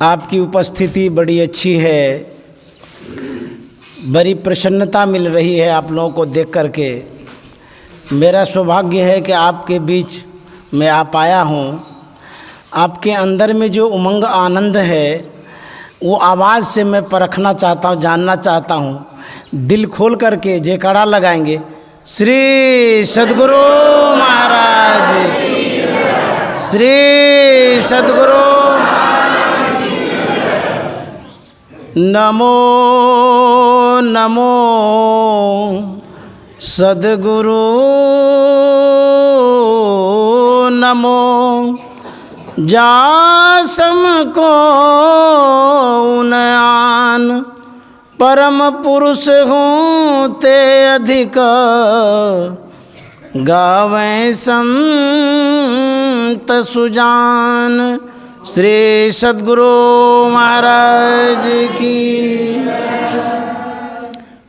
आपकी उपस्थिति बड़ी अच्छी है, बड़ी प्रसन्नता मिल रही है आप लोगों को देख कर के। मेरा सौभाग्य है कि आपके बीच मैं आ पाया हूँ। आपके अंदर में जो उमंग आनंद है वो आवाज़ से मैं परखना चाहता हूँ, जानना चाहता हूँ। दिल खोल करके जयकारा लगाएंगे। श्री सद्गुरु महाराज, श्री सद्गुरु नमो नमो सद्गुरु नमो। जासम को उनयान परम पुरुष हूँ ते अधिक, गावें संत सुजान। श्री सद्गुरु महाराज की।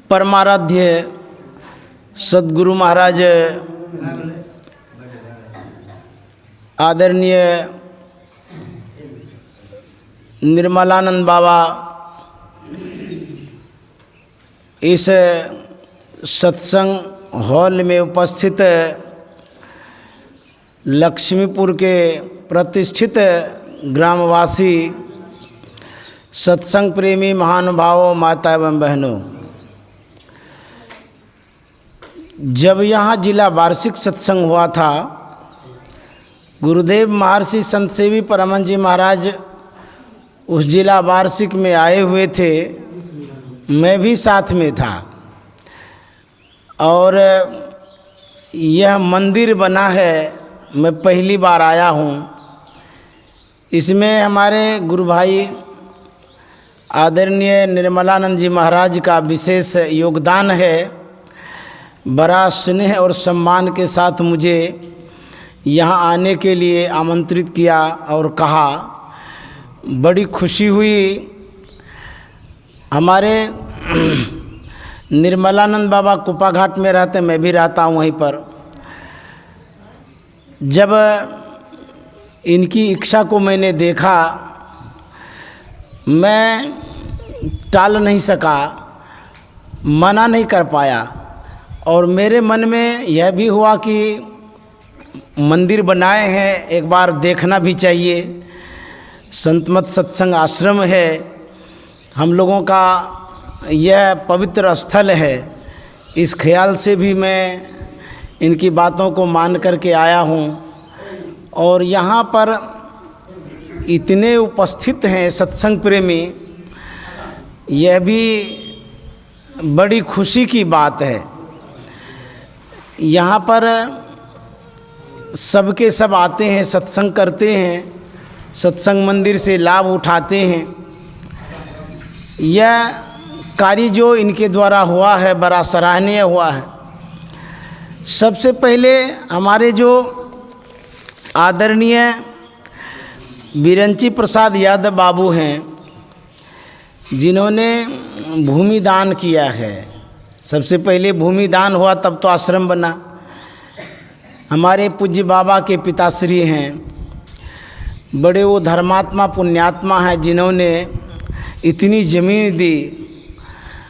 परमाराध्य सद्गुरु महाराज आदरणीय निर्मलानंद बाबा इस सत्संग हॉल में उपस्थित लक्ष्मीपुर के प्रतिष्ठित ग्रामवासी, सत्संग प्रेमी महानुभावों, माता एवं बहनों, जब यहाँ जिला वार्षिक सत्संग हुआ था, गुरुदेव महर्षि संत सेवी परमहंस जी महाराज उस जिला वार्षिक में आए हुए थे, मैं भी साथ में था। और यह मंदिर बना है, मैं पहली बार आया हूँ। इसमें हमारे गुरु भाई आदरणीय निर्मलानंद जी महाराज का विशेष योगदान है। बड़ा स्नेह और सम्मान के साथ मुझे यहाँ आने के लिए आमंत्रित किया और कहा, बड़ी खुशी हुई। हमारे निर्मलानंद बाबा कुपा घाट में रहते, मैं भी रहता हूँ वहीं पर। जब इनकी इच्छा को मैंने देखा, मैं टाल नहीं सका, मना नहीं कर पाया। और मेरे मन में यह भी हुआ कि मंदिर बनाए हैं, एक बार देखना भी चाहिए। संतमत सत्संग आश्रम है, हम लोगों का यह पवित्र स्थल है। इस ख्याल से भी मैं इनकी बातों को मान करके आया हूँ। और यहाँ पर इतने उपस्थित हैं सत्संग प्रेमी, यह भी बड़ी खुशी की बात है। यहाँ पर सबके सब आते हैं, सत्संग करते हैं, सत्संग मंदिर से लाभ उठाते हैं। यह कार्य जो इनके द्वारा हुआ है बड़ा सराहनीय हुआ है। सबसे पहले हमारे जो आदरणीय बिरंची प्रसाद यादव बाबू हैं, जिन्होंने भूमि दान किया है। सबसे पहले भूमि दान हुआ तब तो आश्रम बना। हमारे पूज्य बाबा के पिताश्री हैं, बड़े वो धर्मात्मा पुण्यात्मा हैं, जिन्होंने इतनी ज़मीन दी,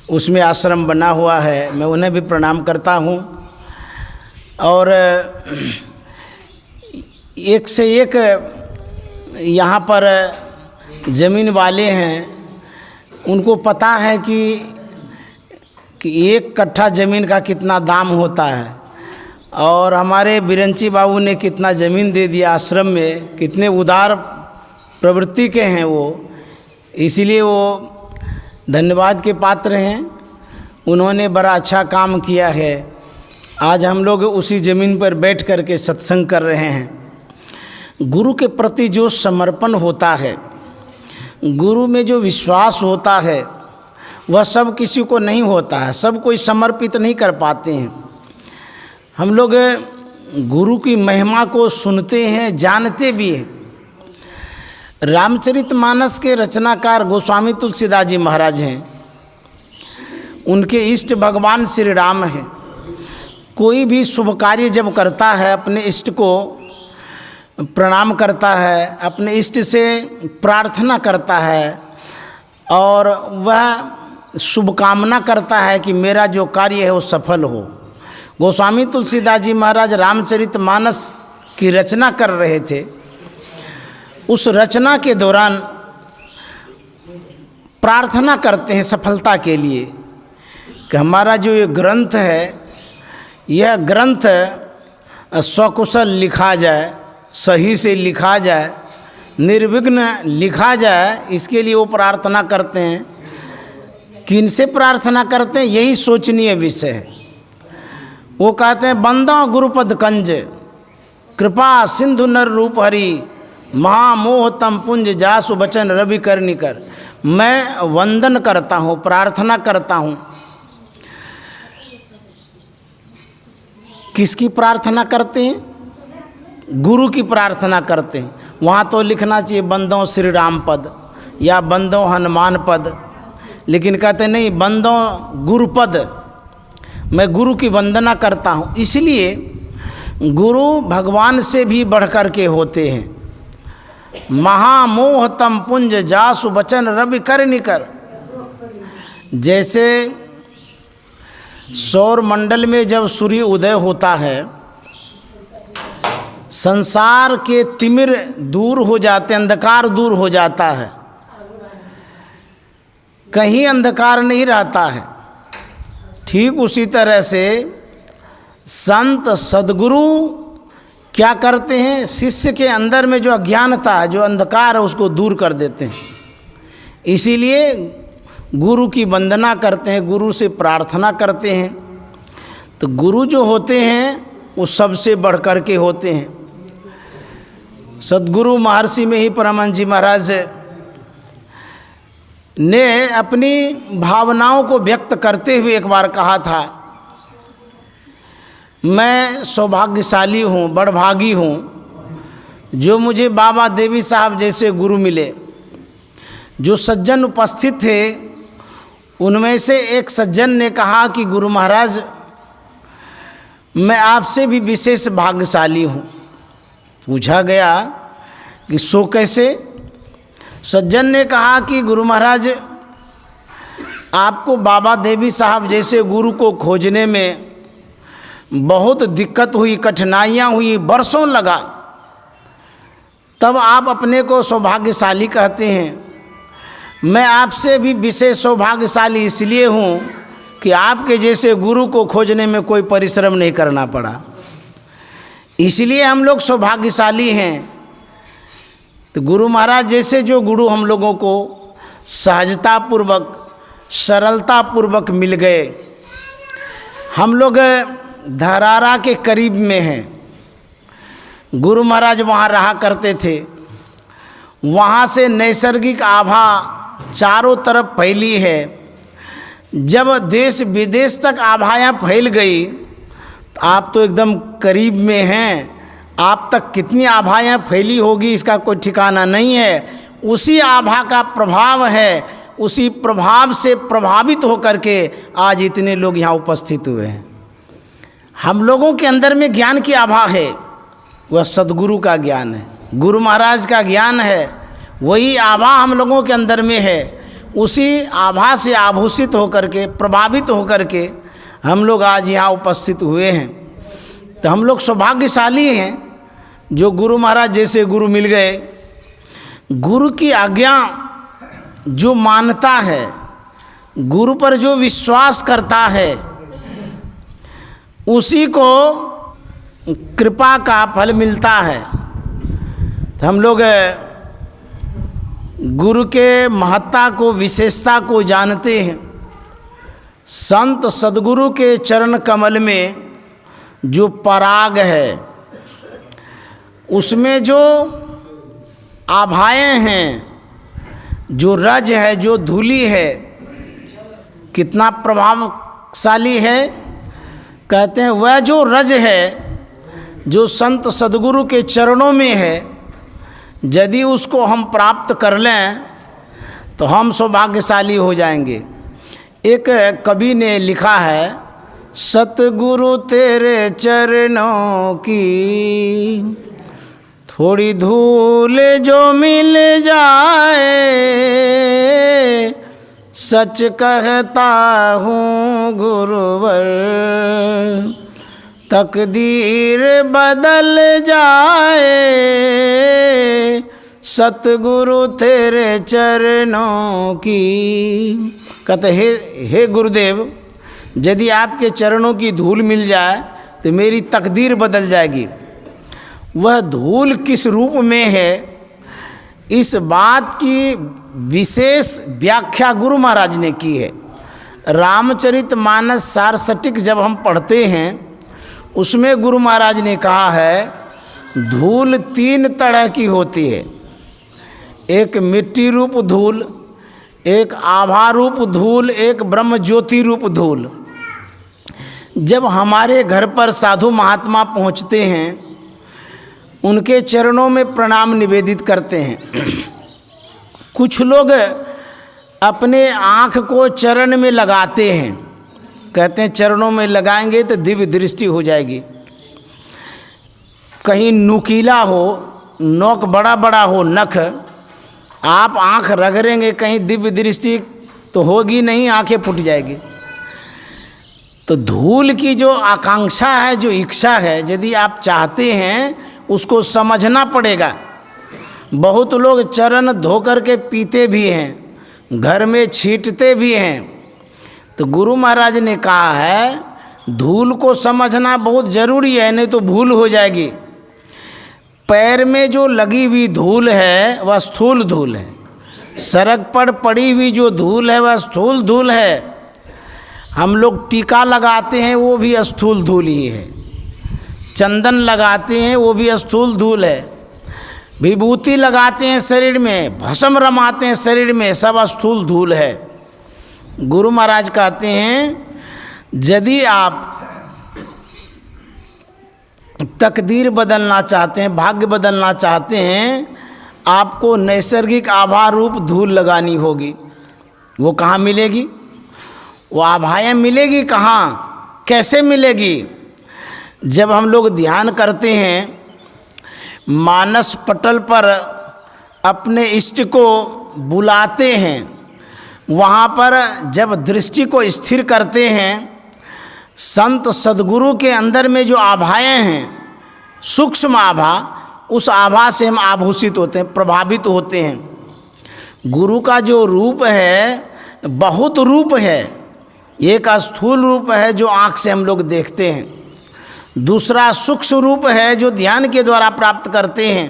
उसमें आश्रम बना हुआ है। मैं उन्हें भी प्रणाम करता हूँ। और एक से एक यहाँ पर ज़मीन वाले हैं, उनको पता है कि एक कट्ठा ज़मीन का कितना दाम होता है। और हमारे बिरंची बाबू ने कितना ज़मीन दे दिया आश्रम में, कितने उदार प्रवृत्ति के हैं वो, इसीलिए वो धन्यवाद के पात्र हैं। उन्होंने बड़ा अच्छा काम किया है। आज हम लोग उसी ज़मीन पर बैठ कर के सत्संग कर रहे हैं। गुरु के प्रति जो समर्पण होता है, गुरु में जो विश्वास होता है, वह सब किसी को नहीं होता है। सब कोई समर्पित नहीं कर पाते हैं। हम लोग गुरु की महिमा को सुनते हैं, जानते भी हैं। रामचरितमानस के रचनाकार गोस्वामी तुलसीदास जी महाराज हैं। उनके इष्ट भगवान श्री राम हैं। कोई भी शुभ कार्य जब करता है अपने इष्ट को प्रणाम करता है, अपने इष्ट से प्रार्थना करता है और वह शुभकामना करता है कि मेरा जो कार्य है वो सफल हो। गोस्वामी तुलसीदास जी महाराज रामचरितमानस की रचना कर रहे थे। उस रचना के दौरान प्रार्थना करते हैं सफलता के लिए कि हमारा जो ये ग्रंथ है, यह ग्रंथ सकुशल लिखा जाए, सही से लिखा जाए, निर्विघ्न लिखा जाए, इसके लिए वो प्रार्थना करते हैं। किनसे प्रार्थना करते हैं? यही सोचनीय विषय है। वो कहते हैं बंदो गुरुपद कंज कृपा सिंधु नर रूप हरि महामोह तम पुंज जासु बचन रवि करनी कर। मैं वंदन करता हूँ, प्रार्थना करता हूँ। किसकी प्रार्थना करते हैं? गुरु की प्रार्थना करते हैं। वहाँ तो लिखना चाहिए बंदो श्री राम पद या बंदो हनुमान पद, लेकिन कहते नहीं, बंदो गुरु पद, मैं गुरु की वंदना करता हूँ। इसलिए गुरु भगवान से भी बढ़कर के होते हैं। महामोह तम पुंज जासु बचन रवि कर निकर। जैसे सौर मंडल में जब सूर्य उदय होता है, संसार के तिमिर दूर हो जाते, अंधकार दूर हो जाता है, कहीं अंधकार नहीं रहता है। ठीक उसी तरह से संत सद्गुरु क्या करते हैं? शिष्य के अंदर में जो अज्ञानता है, जो अंधकार है, उसको दूर कर देते हैं। इसीलिए गुरु की वंदना करते हैं, गुरु से प्रार्थना करते हैं। तो गुरु जो होते हैं वो सबसे बढ़कर के होते हैं। सद्गुरु महर्षि में ही परमहंस जी महाराज ने अपनी भावनाओं को व्यक्त करते हुए एक बार कहा था, मैं सौभाग्यशाली हूँ, बड़भागी हूँ जो मुझे बाबा देवी साहब जैसे गुरु मिले। जो सज्जन उपस्थित थे उनमें से एक सज्जन ने कहा कि गुरु महाराज, मैं आपसे भी विशेष भाग्यशाली हूँ। पूछा गया कि सो कैसे? सज्जन ने कहा कि गुरु महाराज, आपको बाबा देवी साहब जैसे गुरु को खोजने में बहुत दिक्कत हुई, कठिनाइयाँ हुई, बरसों लगा, तब आप अपने को सौभाग्यशाली कहते हैं। मैं आपसे भी विशेष सौभाग्यशाली इसलिए हूँ कि आपके जैसे गुरु को खोजने में कोई परिश्रम नहीं करना पड़ा, इसलिए हम लोग सौभाग्यशाली हैं। तो गुरु महाराज जैसे जो गुरु हम लोगों को सहजतापूर्वक, सरलतापूर्वक मिल गए। हम लोग धरारा के करीब में हैं। गुरु महाराज वहाँ रहा करते थे। वहाँ से नैसर्गिक आभा चारों तरफ फैली है। जब देश विदेश तक आभाएं फैल गई, तो आप तो एकदम करीब में हैं, आप तक कितनी आभाएं फैली होगी इसका कोई ठिकाना नहीं है। उसी आभा का प्रभाव है, उसी प्रभाव से प्रभावित होकर के आज इतने लोग यहाँ उपस्थित हुए हैं। हम लोगों के अंदर में ज्ञान की आभा है, वह सद्गुरु का ज्ञान है, गुरु महाराज का ज्ञान है। वही आभा हम लोगों के अंदर में है। उसी आभा से आभूषित होकर के, प्रभावित होकर के हम लोग आज यहाँ उपस्थित हुए हैं। तो हम लोग सौभाग्यशाली हैं जो गुरु महाराज जैसे गुरु मिल गए। गुरु की आज्ञा जो मानता है, गुरु पर जो विश्वास करता है, उसी को कृपा का फल मिलता है। तो हम लोग गुरु के महत्ता को, विशेषता को जानते हैं। संत सद्गुरु के चरण कमल में जो पराग है, उसमें जो आभाएं हैं, जो रज है, जो धूली है, कितना प्रभावशाली है। कहते हैं वह जो रज है, जो संत सद्गुरु के चरणों में है, यदि उसको हम प्राप्त कर लें तो हम सौभाग्यशाली हो जाएंगे। एक कवि ने लिखा है, सतगुरु तेरे चरणों की थोड़ी धूल जो मिल जाए, सच कहता हूँ गुरुवर, तकदीर बदल जाए, सतगुरु तेरे चरणों की। कहते हे गुरुदेव, यदि आपके चरणों की धूल मिल जाए तो मेरी तकदीर बदल जाएगी। वह धूल किस रूप में है, इस बात की विशेष व्याख्या गुरु महाराज ने की है। रामचरितमानस सारसटिक जब हम पढ़ते हैं, उसमें गुरु महाराज ने कहा है धूल 3 तरह की होती है। एक मिट्टी रूप धूल, एक आभा रूप धूल, एक ब्रह्म ज्योति रूप धूल। जब हमारे घर पर साधु महात्मा पहुँचते हैं, उनके चरणों में प्रणाम निवेदित करते हैं। कुछ लोग अपने आँख को चरण में लगाते हैं, कहते हैं चरणों में लगाएंगे तो दिव्य दृष्टि हो जाएगी। कहीं नुकीला हो, नोक बड़ा बड़ा हो नख, आप आँख रगड़ेंगे कहीं दिव्य दृष्टि तो होगी नहीं, आँखें फूट जाएगी। तो धूल की जो आकांक्षा है, जो इच्छा है, यदि आप चाहते हैं उसको समझना पड़ेगा। बहुत लोग चरण धो कर के पीते भी हैं, घर में छींटते भी हैं। तो गुरु महाराज ने कहा है धूल को समझना बहुत ज़रूरी है, नहीं तो भूल हो जाएगी। पैर में जो लगी हुई धूल है वह स्थूल धूल है, सड़क पर पड़ी हुई जो धूल है वह स्थूल धूल है। हम लोग टीका लगाते हैं वो भी स्थूल धूल ही है, चंदन लगाते हैं वो भी स्थूल धूल है, विभूति लगाते हैं शरीर में, भस्म रमाते हैं शरीर में, सब स्थूल धूल है। गुरु महाराज कहते हैं यदि आप तकदीर बदलना चाहते हैं, भाग्य बदलना चाहते हैं, आपको नैसर्गिक आभा रूप धूल लगानी होगी। वो कहाँ मिलेगी? वो आभाएं मिलेगी कहाँ, कैसे मिलेगी? जब हम लोग ध्यान करते हैं, मानस पटल पर अपने इष्ट को बुलाते हैं, वहाँ पर जब दृष्टि को स्थिर करते हैं, संत सद्गुरु के अंदर में जो आभाएं हैं, सूक्ष्म आभा, उस आभा से हम आभूषित होते हैं, प्रभावित होते हैं। गुरु का जो रूप है बहुत रूप है। एक स्थूल रूप है जो आँख से हम लोग देखते हैं, दूसरा सूक्ष्म रूप है जो ध्यान के द्वारा प्राप्त करते हैं।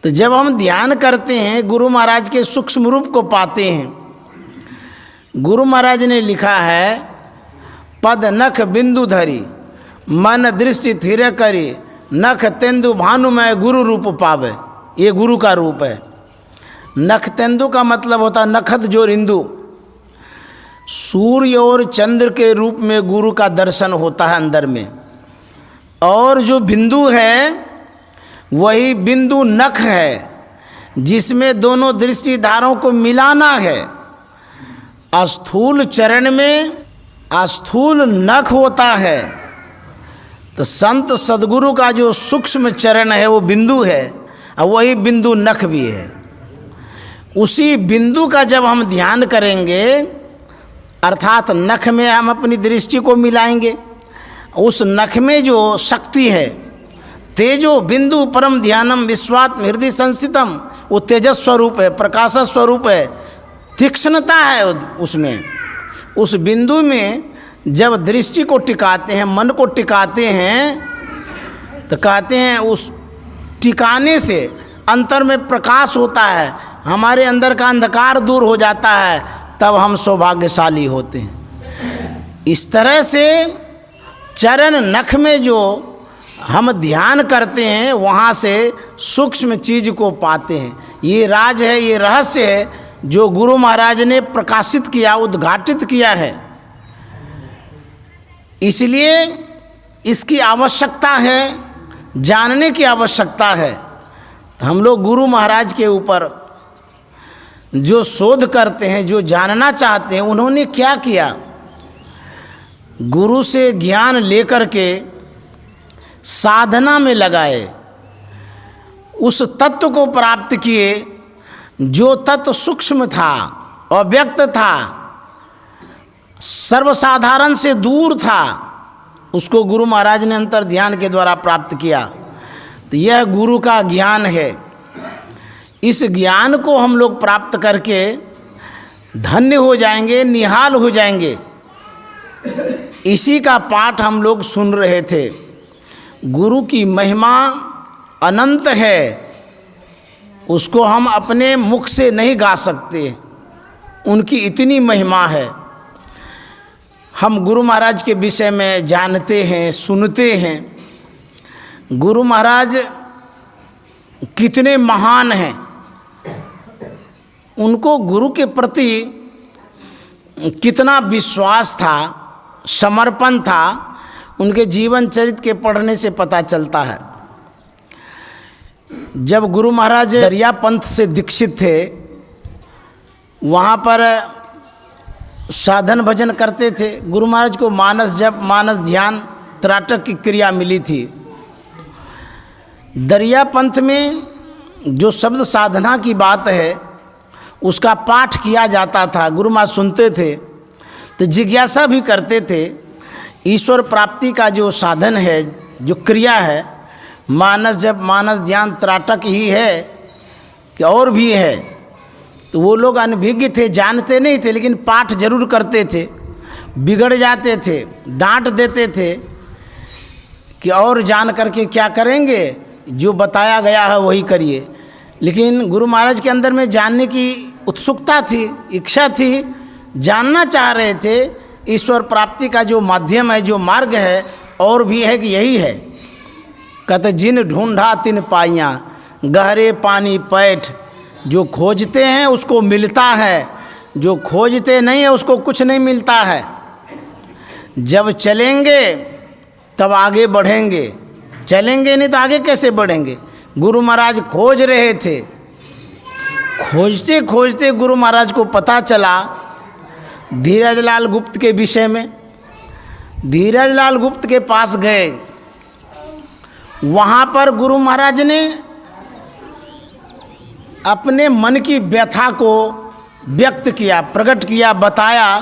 तो जब हम ध्यान करते हैं गुरु महाराज के सूक्ष्म रूप को पाते हैं। गुरु महाराज ने लिखा है पद नख बिंदु धरी, मन दृष्टि थिर करी, नख तेंदु भानुमय गुरु रूप पावे। ये गुरु का रूप है। नख तेंदु का मतलब होता है नखत जोर इंदु। सूर्य और चंद्र के रूप में गुरु का दर्शन होता है अंदर में। और जो बिंदु है वही बिंदु नख है, जिसमें दोनों दृष्टिधारों को मिलाना है। स्थूल चरण में स्थूल नख होता है, तो संत सद्गुरु का जो सूक्ष्म चरण है वो बिंदु है, और वही बिंदु नख भी है। उसी बिंदु का जब हम ध्यान करेंगे, अर्थात नख में हम अपनी दृष्टि को मिलाएंगे, उस नख में जो शक्ति है, तेजो बिंदु परम ध्यानम विश्वात्म हृदय संस्थितम, वो तेजस स्वरूप है, प्रकाश स्वरूप है, तीक्ष्णता है उसमें। उस बिंदु में जब दृष्टि को टिकाते हैं, मन को टिकाते हैं, तो कहते हैं उस टिकाने से अंतर में प्रकाश होता है, हमारे अंदर का अंधकार दूर हो जाता है, तब हम सौभाग्यशाली होते हैं। इस तरह से चरण नख में जो हम ध्यान करते हैं, वहाँ से सूक्ष्म चीज को पाते हैं। ये राज है, ये रहस्य है जो गुरु महाराज ने प्रकाशित किया, उद्घाटित किया है। इसलिए इसकी आवश्यकता है, जानने की आवश्यकता है। हम लोग गुरु महाराज के ऊपर जो शोध करते हैं, जो जानना चाहते हैं, उन्होंने क्या किया। गुरु से ज्ञान लेकर के साधना में लगाए, उस तत्व को प्राप्त किए जो तत्व सूक्ष्म था, अव्यक्त था, सर्वसाधारण से दूर था, उसको गुरु महाराज ने अंतर ध्यान के द्वारा प्राप्त किया। तो यह गुरु का ज्ञान है। इस ज्ञान को हम लोग प्राप्त करके धन्य हो जाएंगे, निहाल हो जाएंगे। इसी का पाठ हम लोग सुन रहे थे। गुरु की महिमा अनंत है, उसको हम अपने मुख से नहीं गा सकते, उनकी इतनी महिमा है। हम गुरु महाराज के विषय में जानते हैं, सुनते हैं। गुरु महाराज कितने महान हैं, उनको गुरु के प्रति कितना विश्वास था, समर्पण था, उनके जीवन चरित्र के पढ़ने से पता चलता है। जब गुरु महाराज दरिया पंथ से दीक्षित थे, वहाँ पर साधन भजन करते थे। गुरु महाराज को मानस जप, मानस ध्यान, त्राटक की क्रिया मिली थी। दरिया पंथ में जो शब्द साधना की बात है उसका पाठ किया जाता था। गुरु महाराज सुनते थे तो जिज्ञासा भी करते थे। ईश्वर प्राप्ति का जो साधन है, जो क्रिया है, मानस जप, मानस ध्यान, त्राटक ही है कि और भी है? तो वो लोग अनभिज्ञ थे, जानते नहीं थे, लेकिन पाठ जरूर करते थे। बिगड़ जाते थे, डांट देते थे कि और जान करके क्या करेंगे, जो बताया गया है वही करिए। लेकिन गुरु महाराज के अंदर में जानने की उत्सुकता थी, इच्छा थी, जानना चाह रहे थे। ईश्वर प्राप्ति का जो माध्यम है, जो मार्ग है, और भी है कि यही है। कहते जिन ढूंढा तिन पाइयाँ, गहरे पानी पैठ। जो खोजते हैं उसको मिलता है, जो खोजते नहीं है उसको कुछ नहीं मिलता है। जब चलेंगे तब आगे बढ़ेंगे, चलेंगे नहीं तो आगे कैसे बढ़ेंगे? गुरु महाराज खोज रहे थे। खोजते खोजते गुरु महाराज को पता चला धीरजलाल गुप्त के विषय में। धीरजलाल गुप्त के पास गए। वहाँ पर गुरु महाराज ने अपने मन की व्यथा को व्यक्त किया, प्रकट किया, बताया।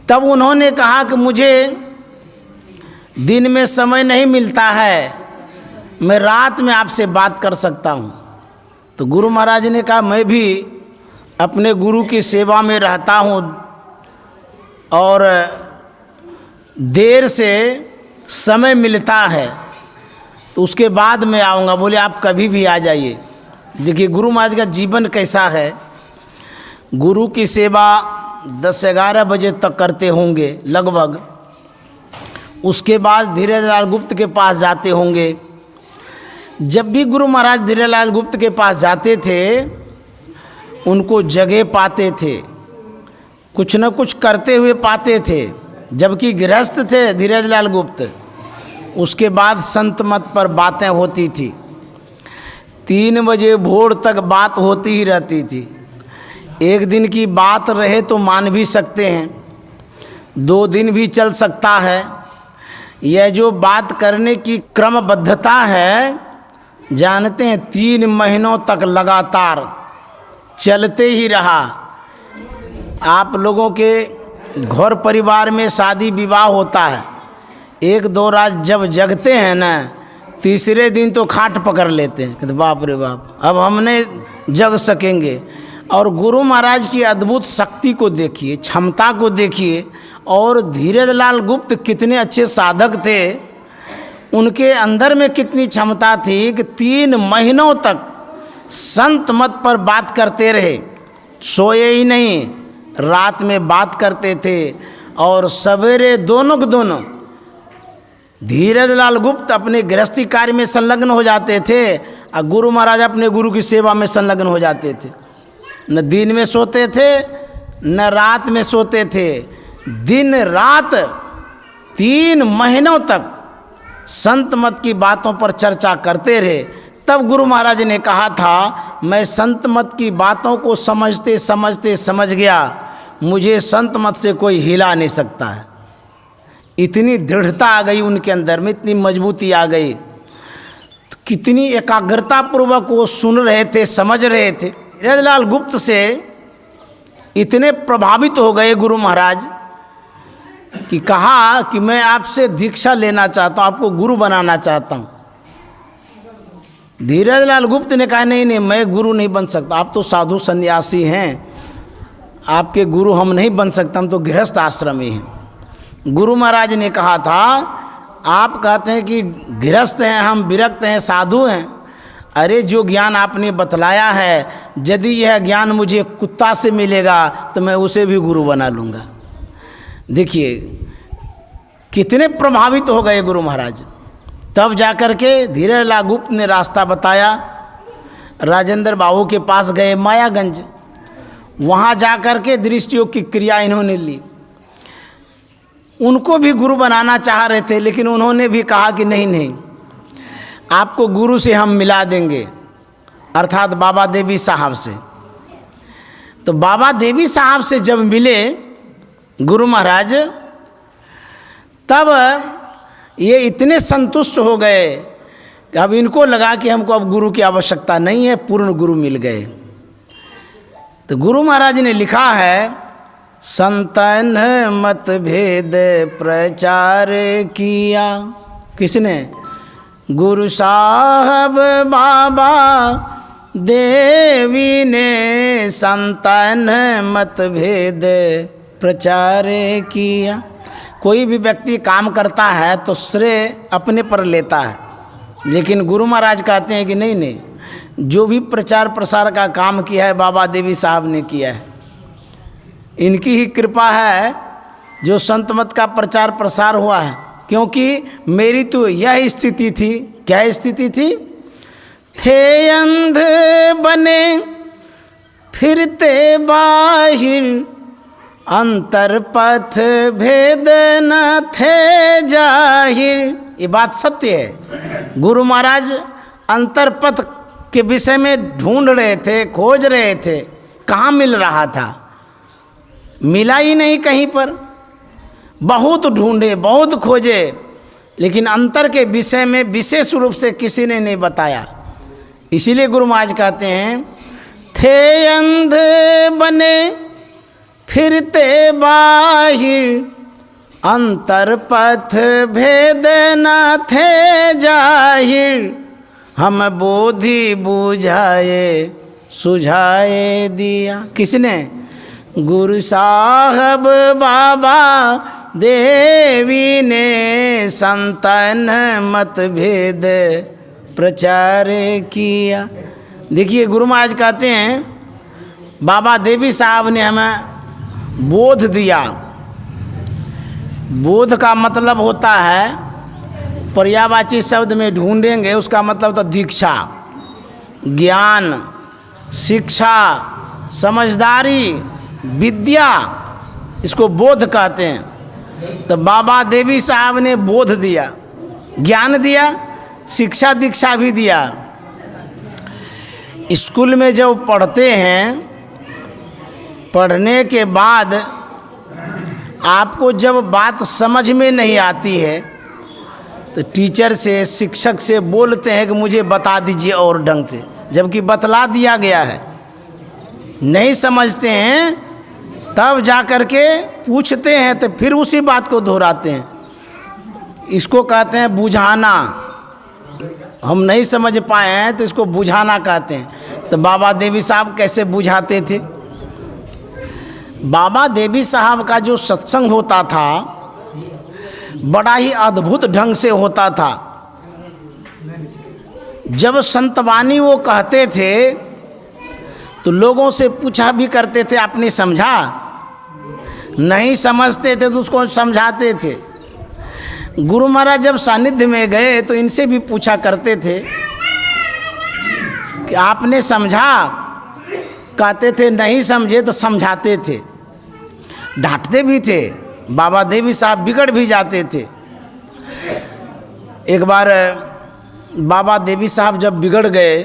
तब उन्होंने कहा कि मुझे दिन में समय नहीं मिलता है, मैं रात में आपसे बात कर सकता हूँ। तो गुरु महाराज ने कहा मैं भी अपने गुरु की सेवा में रहता हूँ और देर से समय मिलता है, तो उसके बाद मैं आऊँगा। बोले आप कभी भी आ जाइए। देखिए गुरु महाराज का जीवन कैसा है। गुरु की सेवा 10-11 बजे तक करते होंगे लगभग। उसके बाद धीरजलाल गुप्त के पास जाते होंगे। जब भी गुरु महाराज धीरजलाल गुप्त के पास जाते थे, उनको जगह पाते थे, कुछ न कुछ करते हुए पाते थे, जबकि गृहस्थ थे धीरजलाल गुप्त। उसके बाद संत मत पर बातें होती थी। 3 बजे भोर तक बात होती ही रहती थी। एक दिन की बात रहे तो मान भी सकते हैं, 2 दिन भी चल सकता है। यह जो बात करने की क्रमबद्धता है, जानते हैं 3 महीनों तक लगातार चलते ही रहा। आप लोगों के घर परिवार में शादी विवाह होता है, 1-2 रात जब जगते हैं ना, तीसरे दिन तो खाट पकड़ लेते हैं, कहते बाप रे बाप अब हम नहीं जग सकेंगे। और गुरु महाराज की अद्भुत शक्ति को देखिए, क्षमता को देखिए। और धीरजलाल गुप्त कितने अच्छे साधक थे, उनके अंदर में कितनी क्षमता थी कि 3 महीनों तक संत मत पर बात करते रहे, सोए ही नहीं, रात में बात करते थे और सवेरे दोनों के दोनों धीरजलाल गुप्त अपने गृहस्थी कार्य में संलग्न हो जाते थे और गुरु महाराज अपने गुरु की सेवा में संलग्न हो जाते थे। न दिन में सोते थे न रात में सोते थे, दिन रात 3 महीनों तक संत मत की बातों पर चर्चा करते रहे। तब गुरु महाराज ने कहा था मैं संत मत की बातों को समझते समझते समझ गया, मुझे संत मत से कोई हिला नहीं सकता है। इतनी दृढ़ता आ गई उनके अंदर में, इतनी मजबूती आ गई। कितनी एकाग्रता पूर्वक वो सुन रहे थे, समझ रहे थे। धीरजलाल गुप्त से इतने प्रभावित हो गए गुरु महाराज कि कहा कि मैं आपसे दीक्षा लेना चाहता हूँ, आपको गुरु बनाना चाहता हूँ। धीरजलाल गुप्त ने कहा नहीं नहीं, मैं गुरु नहीं बन सकता, आप तो साधु सन्यासी हैं, आपके गुरु हम नहीं बन सकते, हम तो गृहस्थ आश्रमी हैं। गुरु महाराज ने कहा था आप कहते हैं कि गृहस्थ हैं, हम विरक्त हैं, साधु हैं। अरे जो ज्ञान आपने बतलाया है, यदि यह ज्ञान मुझे कुत्ता से मिलेगा तो मैं उसे भी गुरु बना लूँगा। देखिए कितने प्रभावित हो गए गुरु महाराज। तब जाकर के धीरजलाल गुप्त ने रास्ता बताया, राजेंद्र बाबू के पास गए मायागंज, वहाँ जाकर के दृष्टियोग की क्रिया इन्होंने ली। उनको भी गुरु बनाना चाह रहे थे, लेकिन उन्होंने भी कहा कि नहीं नहीं, आपको गुरु से हम मिला देंगे, अर्थात बाबा देवी साहब से। तो बाबा देवी साहब से जब मिले गुरु महाराज, तब ये इतने संतुष्ट हो गए कि अब इनको लगा कि हमको अब गुरु की आवश्यकता नहीं है, पूर्ण गुरु मिल गए। तो गुरु महाराज ने लिखा है, संतन मतभेद प्रचार किया। किसने? गुरु साहब बाबा देवी ने संतन मतभेद प्रचार किया। कोई भी व्यक्ति काम करता है तो श्रेय अपने पर लेता है, लेकिन गुरु महाराज कहते हैं कि नहीं नहीं, जो भी प्रचार प्रसार का काम किया है बाबा देवी साहब ने किया है, इनकी ही कृपा है जो संत मत का प्रचार प्रसार हुआ है। क्योंकि मेरी तो यह स्थिति थी। क्या स्थिति थी? थे अंध बने फिरते बाहिर, अंतर पथ भेद न थे जाहिर। ये बात सत्य है। गुरु महाराज अंतर पथ के विषय में ढूंढ रहे थे, खोज रहे थे, कहाँ मिल रहा था? मिला ही नहीं कहीं पर। बहुत ढूंढे, बहुत खोजे, लेकिन अंतर के विषय में विशेष रूप से किसी ने नहीं बताया। इसीलिए गुरु महाराज कहते हैं, थे अंध बने फिरते बाहिर, अंतर पथ भेद न थे जाहिर, हम बोधि बुझाए सुझाए दिया। किसने? गुरु साहब बाबा देवी ने संतन मतभेद प्रचार किया। देखिए गुरु महाराज कहते हैं, बाबा देवी साहब ने हमें बोध दिया। बोध का मतलब होता है, पर्यायवाची शब्द में ढूंढेंगे उसका मतलब तो दीक्षा, ज्ञान, शिक्षा, समझदारी, विद्या, इसको बोध कहते हैं। तो बाबा देवी साहब ने बोध दिया, ज्ञान दिया, शिक्षा दीक्षा भी दिया। स्कूल में जब पढ़ते हैं, पढ़ने के बाद आपको जब बात समझ में नहीं आती है तो टीचर से, शिक्षक से बोलते हैं कि मुझे बता दीजिए और ढंग से, जबकि बतला दिया गया है। नहीं समझते हैं तब जा कर के पूछते हैं तो फिर उसी बात को दोहराते हैं। इसको कहते हैं बुझाना। हम नहीं समझ पाए हैं तो इसको बुझाना कहते हैं। तो बाबा देवी साहब कैसे बुझाते थे? बाबा देवी साहब का जो सत्संग होता था बड़ा ही अद्भुत ढंग से होता था। जब संतवाणी वो कहते थे तो लोगों से पूछा भी करते थे, आपने समझा? नहीं समझते थे तो उसको समझाते थे। गुरु महाराज जब सानिध्य में गए तो इनसे भी पूछा करते थे कि आपने समझा? कहते थे नहीं समझे तो समझाते थे, डांटते भी थे। बाबा देवी साहब बिगड़ भी जाते थे। एक बार बाबा देवी साहब जब बिगड़ गए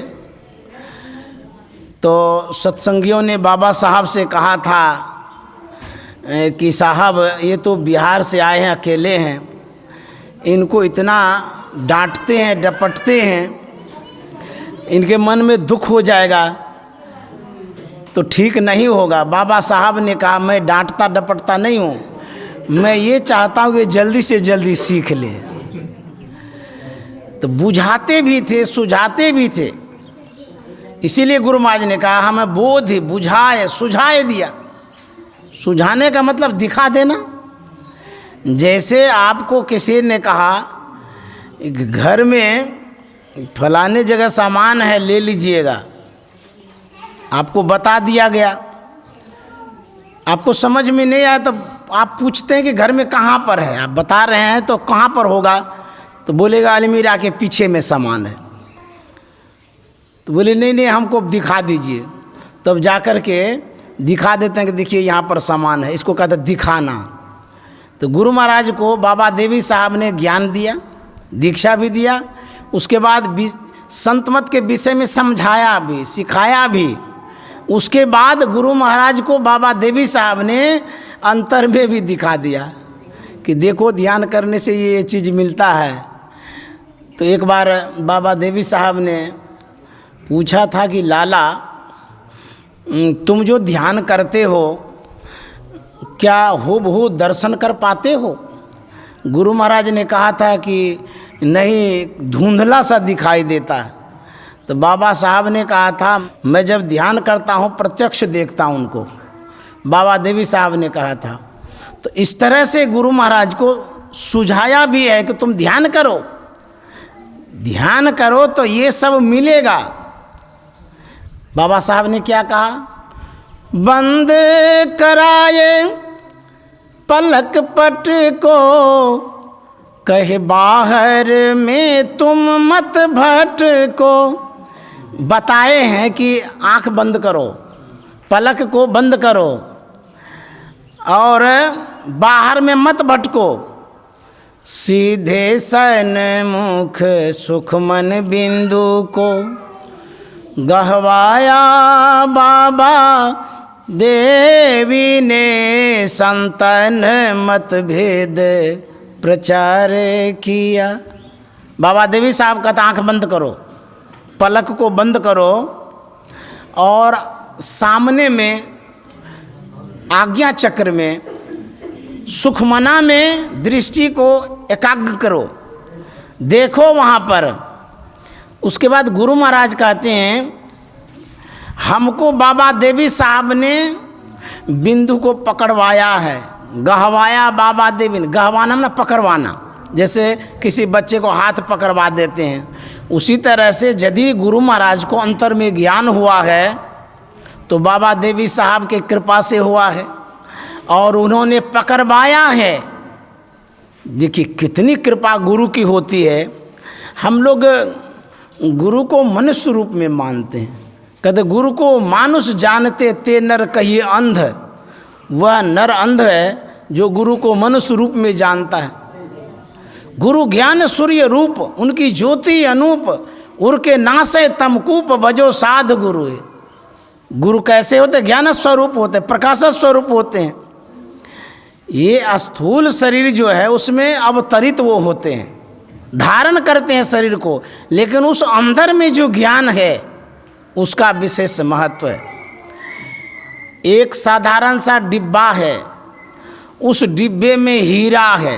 तो सत्संगियों ने बाबा साहब से कहा था कि साहब ये तो बिहार से आए हैं, अकेले हैं, इनको इतना डांटते हैं, डपटते हैं, इनके मन में दुख हो जाएगा तो ठीक नहीं होगा। बाबा साहब ने कहा मैं डांटता डपटता नहीं हूँ, मैं ये चाहता हूँ कि जल्दी से जल्दी सीख ले। तो बुझाते भी थे, सुझाते भी थे। इसीलिए गुरु महाराज ने कहा हमें बोध बुझाए सुझाए दिया। सुझाने का मतलब दिखा देना। जैसे आपको किसी ने कहा घर में फलाने जगह सामान है ले लीजिएगा, आपको बता दिया गया, आपको समझ में नहीं आया तो आप पूछते हैं कि घर में कहाँ पर है, आप बता रहे हैं तो कहाँ पर होगा, तो बोलेगा अलमीरा के पीछे में सामान है। तो बोले नहीं नहीं हमको दिखा दीजिए, तब जा कर के दिखा देते हैं कि देखिए यहाँ पर सामान है, इसको कहते दिखाना। तो गुरु महाराज को बाबा देवी साहब ने ज्ञान दिया, दीक्षा भी दिया, उसके बाद संत मत के विषय में समझाया भी, सिखाया भी। उसके बाद गुरु महाराज को बाबा देवी साहब ने अंतर में भी दिखा दिया कि देखो ध्यान करने से ये चीज़ मिलता है। तो एक बार बाबा देवी साहब ने पूछा था कि लाला तुम जो ध्यान करते हो क्या हूबहू दर्शन कर पाते हो? गुरु महाराज ने कहा था कि नहीं, धुंधला सा दिखाई देता है। तो बाबा साहब ने कहा था मैं जब ध्यान करता हूँ प्रत्यक्ष देखता हूँ उनको, बाबा देवी साहब ने कहा था। तो इस तरह से गुरु महाराज को सुझाया भी है कि तुम ध्यान करो, ध्यान करो तो ये सब मिलेगा। बाबा साहब ने क्या कहा, बंद कराए पलक पट को, कहे बाहर में तुम मत भटको। बताए हैं कि आँख बंद करो, पलक को बंद करो और बाहर में मत भटको। सीधे सन्मुख सुख मन बिंदु को, गहवाया बाबा देवी ने संतन मतभेद प्रचार किया। बाबा देवी साहब कहता आँख बंद करो, पलक को बंद करो और सामने में आज्ञा चक्र में सुखमना में दृष्टि को एकाग्र करो, देखो वहाँ पर। उसके बाद गुरु महाराज कहते हैं हमको बाबा देवी साहब ने बिंदु को पकड़वाया है, गहवाया बाबा देवी ने। गहवाना ना पकड़वाना, जैसे किसी बच्चे को हाथ पकड़वा देते हैं, उसी तरह से यदि गुरु महाराज को अंतर में ज्ञान हुआ है तो बाबा देवी साहब के कृपा से हुआ है और उन्होंने पकड़वाया है। देखिए कितनी कृपा गुरु की होती है। हम लोग गुरु को मनुष्य रूप में मानते हैं, कहते गुरु को मानुष जानते ते नर कहिए अंध। वह नर अंध है जो गुरु को मनुष्य रूप में जानता है। गुरु ज्ञान सूर्य रूप, उनकी ज्योति अनूप, उर के नासे तमकूप बजो साध गुरु है। गुरु कैसे होते? ज्ञान स्वरूप होते, प्रकाश स्वरूप होते हैं। ये स्थूल शरीर जो है उसमें अवतरित वो होते हैं, धारण करते हैं शरीर को, लेकिन उस अंदर में जो ज्ञान है उसका विशेष महत्व है। एक साधारण सा डिब्बा है, उस डिब्बे में हीरा है।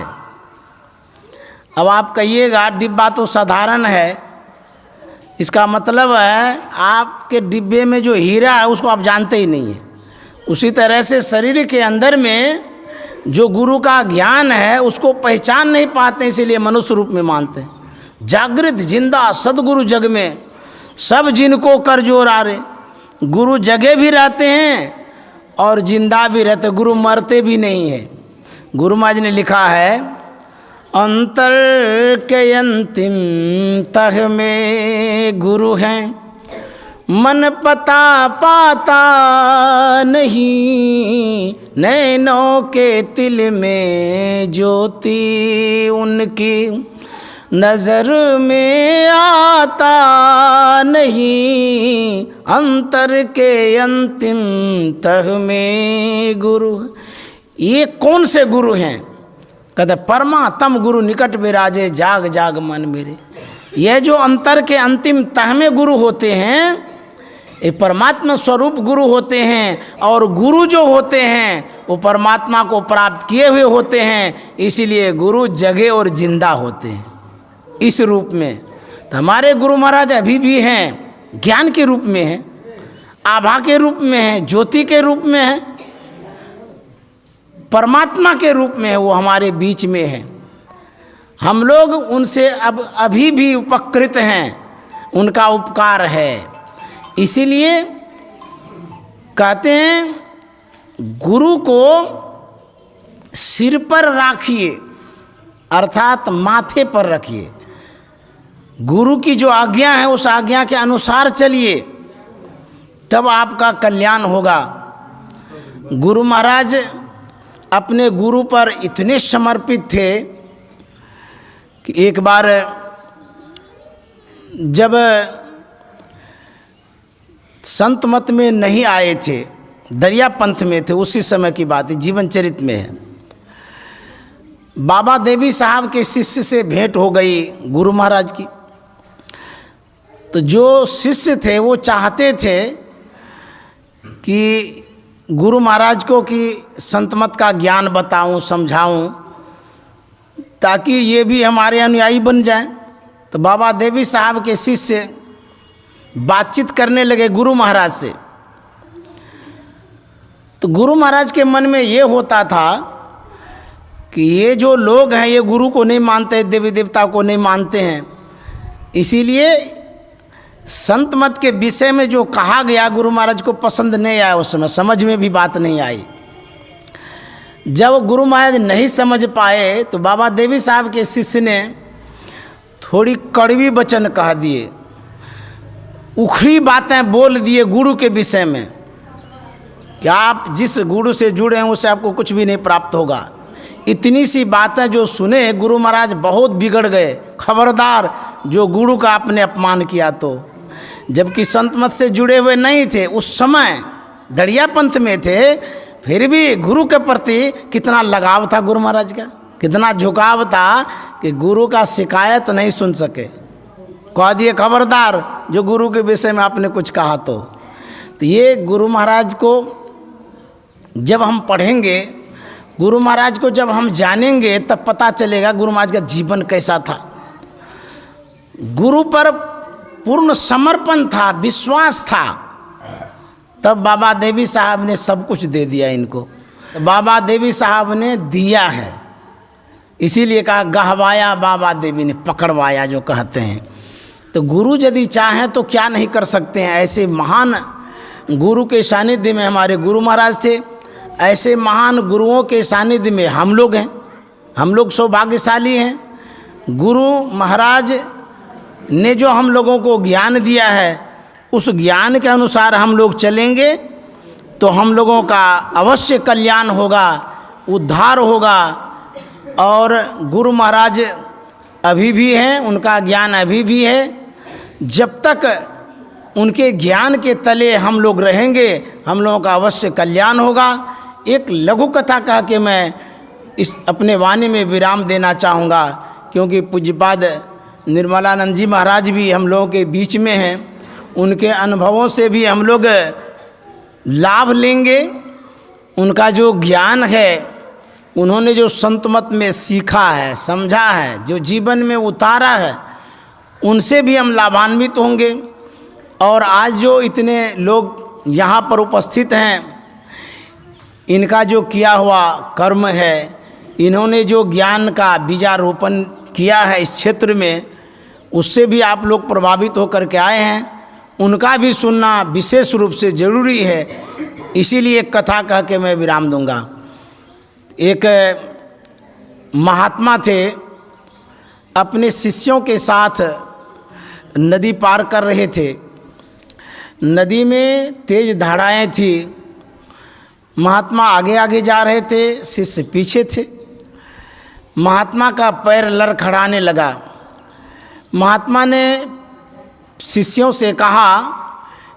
अब आप कहिएगा डिब्बा तो साधारण है, इसका मतलब है आपके डिब्बे में जो हीरा है उसको आप जानते ही नहीं है। उसी तरह से शरीर के अंदर में जो गुरु का ज्ञान है उसको पहचान नहीं पाते, इसीलिए मनुष्य रूप में मानते हैं। जागृत जिंदा सदगुरु जग में सब जिनको कर जोर आ रे। गुरु जगे भी रहते हैं और जिंदा भी रहते, गुरु मरते भी नहीं है। गुरु महाराज ने लिखा है अंतर के अंतिम तह में गुरु हैं, मन पता पाता नहीं, नैनों के तिल में ज्योति उनकी नजर में आता नहीं, अंतर के अंतिम तह में गुरु। ये कौन से गुरु हैं? कहते परमात्म गुरु निकट विराजे, जाग जाग मन मेरे। यह जो अंतर के अंतिम तह में गुरु होते हैं, ये परमात्मा स्वरूप गुरु होते हैं। और गुरु जो होते हैं वो परमात्मा को प्राप्त किए हुए होते हैं, इसीलिए गुरु जगे और जिंदा होते हैं इस रूप में। तो हमारे गुरु महाराज अभी भी हैं, ज्ञान के रूप में हैं, आभा के रूप में हैं, ज्योति के रूप में हैं, परमात्मा के रूप में है, वो हमारे बीच में है। हम लोग उनसे अब अभी भी उपकृत हैं, उनका उपकार है। इसीलिए कहते हैं गुरु को सिर पर राखिए, अर्थात माथे पर रखिए। गुरु की जो आज्ञा है उस आज्ञा के अनुसार चलिए, तब आपका कल्याण होगा। गुरु महाराज अपने गुरु पर इतने समर्पित थे कि एक बार जब संत मत में नहीं आए थे, दरिया पंथ में थे, उसी समय की बात है, जीवन चरित में है। बाबा देवी साहब के शिष्य से भेंट हो गई गुरु महाराज की। तो जो शिष्य थे वो चाहते थे कि गुरु महाराज को कि संत मत का ज्ञान बताऊं, समझाऊं, ताकि ये भी हमारे अनुयायी बन जाएं। तो बाबा देवी साहब के शिष्य बातचीत करने लगे गुरु महाराज से। तो गुरु महाराज के मन में ये होता था कि ये जो लोग हैं ये गुरु को नहीं मानते, देवी देवता को नहीं मानते हैं, इसीलिए संत मत के विषय में जो कहा गया गुरु महाराज को पसंद नहीं आया, उस समय समझ में भी बात नहीं आई। जब गुरु महाराज नहीं समझ पाए तो बाबा देवी साहब के शिष्य ने थोड़ी कड़वी वचन कह दिए, उखड़ी बातें बोल दिए गुरु के विषय में कि आप जिस गुरु से जुड़े हैं उससे आपको कुछ भी नहीं प्राप्त होगा। इतनी सी बातें जो सुने गुरु महाराज बहुत बिगड़ गए, खबरदार जो गुरु का आपने अपमान किया तो। जबकि संत मत से जुड़े हुए नहीं थे, उस समय दरिया पंथ में थे, फिर भी गुरु के प्रति कितना लगाव था गुरु महाराज का, कितना झुकाव था कि गुरु का शिकायत नहीं सुन सके। कह दिए खबरदार जो गुरु के विषय में आपने कुछ कहा तो ये गुरु महाराज को जब हम पढ़ेंगे, गुरु महाराज को जब हम जानेंगे, तब पता चलेगा गुरु महाराज का जीवन कैसा था। गुरु पर पूर्ण समर्पण था, विश्वास था, तब बाबा देवी साहब ने सब कुछ दे दिया इनको। बाबा देवी साहब ने दिया है, इसीलिए कहा गहवाया बाबा देवी ने, पकड़वाया जो कहते हैं। तो गुरु यदि चाहें तो क्या नहीं कर सकते हैं। ऐसे महान गुरु के सानिध्य में हमारे गुरु महाराज थे, ऐसे महान गुरुओं के सानिध्य में हम लोग हैं, हम लोग सौभाग्यशाली हैं। गुरु महाराज ने जो हम लोगों को ज्ञान दिया है, उस ज्ञान के अनुसार हम लोग चलेंगे तो हम लोगों का अवश्य कल्याण होगा, उद्धार होगा। और गुरु महाराज अभी भी हैं, उनका ज्ञान अभी भी है। जब तक उनके ज्ञान के तले हम लोग रहेंगे, हम लोगों का अवश्य कल्याण होगा। एक लघु कथा कह के मैं इस अपने वाणी में विराम देना चाहूँगा, क्योंकि पूज्यपाद निर्मलानंद जी महाराज भी हम लोगों के बीच में हैं। उनके अनुभवों से भी हम लोग लाभ लेंगे। उनका जो ज्ञान है, उन्होंने जो संत मत में सीखा है, समझा है, जो जीवन में उतारा है, उनसे भी हम लाभान्वित होंगे। और आज जो इतने लोग यहाँ पर उपस्थित हैं, इनका जो किया हुआ कर्म है, इन्होंने जो ज्ञान का बीजारोपण किया है इस क्षेत्र में, उससे भी आप लोग प्रभावित होकर के आए हैं। उनका भी सुनना विशेष रूप से ज़रूरी है। इसीलिए एक कथा कह के मैं विराम दूंगा। एक महात्मा थे, अपने शिष्यों के साथ नदी पार कर रहे थे। नदी में तेज धाराएं थी। महात्मा आगे आगे जा रहे थे, शिष्य पीछे थे। महात्मा का पैर लड़खड़ाने लगा। महात्मा ने शिष्यों से कहा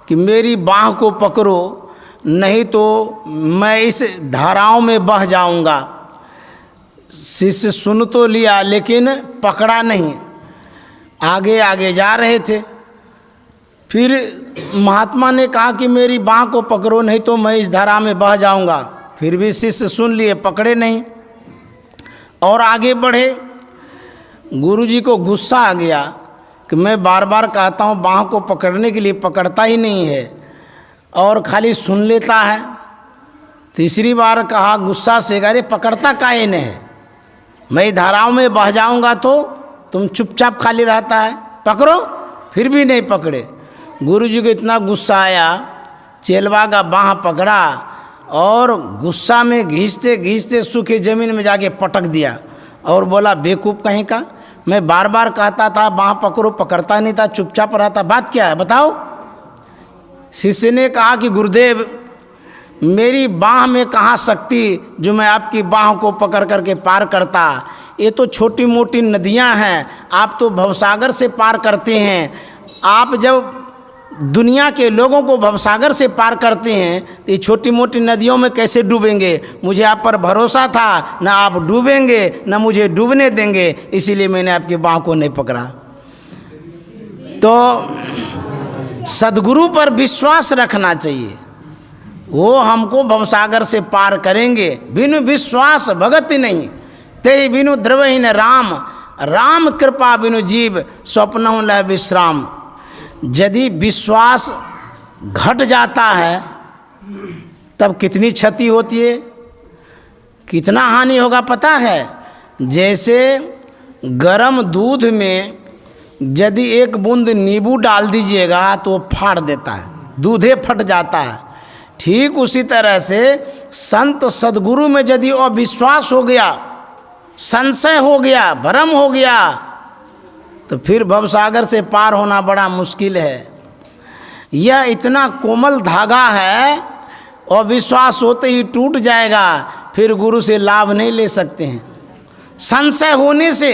कि मेरी बाँह को पकड़ो, नहीं तो मैं इस धाराओं में बह जाऊंगा। शिष्य सुन तो लिया लेकिन पकड़ा नहीं। आगे आगे जा रहे थे। फिर महात्मा ने कहा कि मेरी बाँह को पकड़ो, नहीं तो मैं इस धारा में बह जाऊंगा। फिर भी शिष्य सुन लिए, पकड़े नहीं और आगे बढ़े। गुरुजी को गुस्सा आ गया कि मैं बार बार कहता हूँ बाँह को पकड़ने के लिए, पकड़ता ही नहीं है और खाली सुन लेता है। तीसरी बार कहा गुस्सा से, अरे पकड़ता काहे नहीं है, मैं धाराओं में बह जाऊंगा तो तुम चुपचाप खाली रहता है, पकड़ो। फिर भी नहीं पकड़े। गुरुजी को इतना गुस्सा आया, चेलवा का बाँह पकड़ा और गुस्सा में घींचते घींचते सूखे ज़मीन में जाके पटक दिया और बोला बेवकूफ़ कहीं का, मैं बार बार कहता था बाँह पकड़ो, पकड़ता नहीं था, चुपचाप रहता, बात क्या है बताओ। शिष्य ने कहा कि गुरुदेव मेरी बाँह में कहाँ शक्ति जो मैं आपकी बाँह को पकड़ करके पार करता, ये तो छोटी मोटी नदियाँ हैं, आप तो भवसागर से पार करते हैं। आप जब दुनिया के लोगों को भवसागर से पार करते हैं तो ये छोटी मोटी नदियों में कैसे डूबेंगे। मुझे आप पर भरोसा था, ना आप डूबेंगे ना मुझे डूबने देंगे, इसीलिए मैंने आपकी बाँह को नहीं पकड़ा। तो सद्गुरु पर विश्वास रखना चाहिए, वो हमको भवसागर से पार करेंगे। बिनु विश्वास भगति नहीं, ते बिनु द्रवहीन राम, राम कृपा बिनु जीव स्वप्नों लय विश्राम। यदि विश्वास घट जाता है तब कितनी क्षति होती है, कितना हानि होगा पता है। जैसे गरम दूध में यदि एक बूंद नींबू डाल दीजिएगा तो फाड़ देता है, दूधे फट जाता है। ठीक उसी तरह से संत सद्गुरु में यदि अविश्वास हो गया, संशय हो गया, भ्रम हो गया, तो फिर भवसागर से पार होना बड़ा मुश्किल है। यह इतना कोमल धागा है और विश्वास होते ही टूट जाएगा, फिर गुरु से लाभ नहीं ले सकते हैं। संशय होने से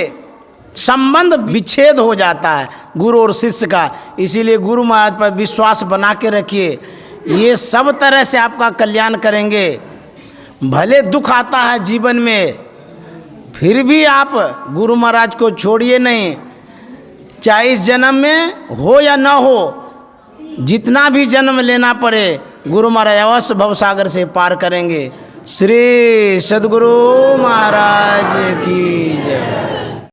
संबंध विच्छेद हो जाता है गुरु और शिष्य का। इसीलिए गुरु महाराज पर विश्वास बना के रखिए, ये सब तरह से आपका कल्याण करेंगे। भले दुख आता है जीवन में, फिर भी आप गुरु महाराज को छोड़िए नहीं, चाहे इस जन्म में हो या ना हो, जितना भी जन्म लेना पड़े गुरु महाराज अवश्य भवसागर से पार करेंगे। श्री सद्गुरु महाराज की जय।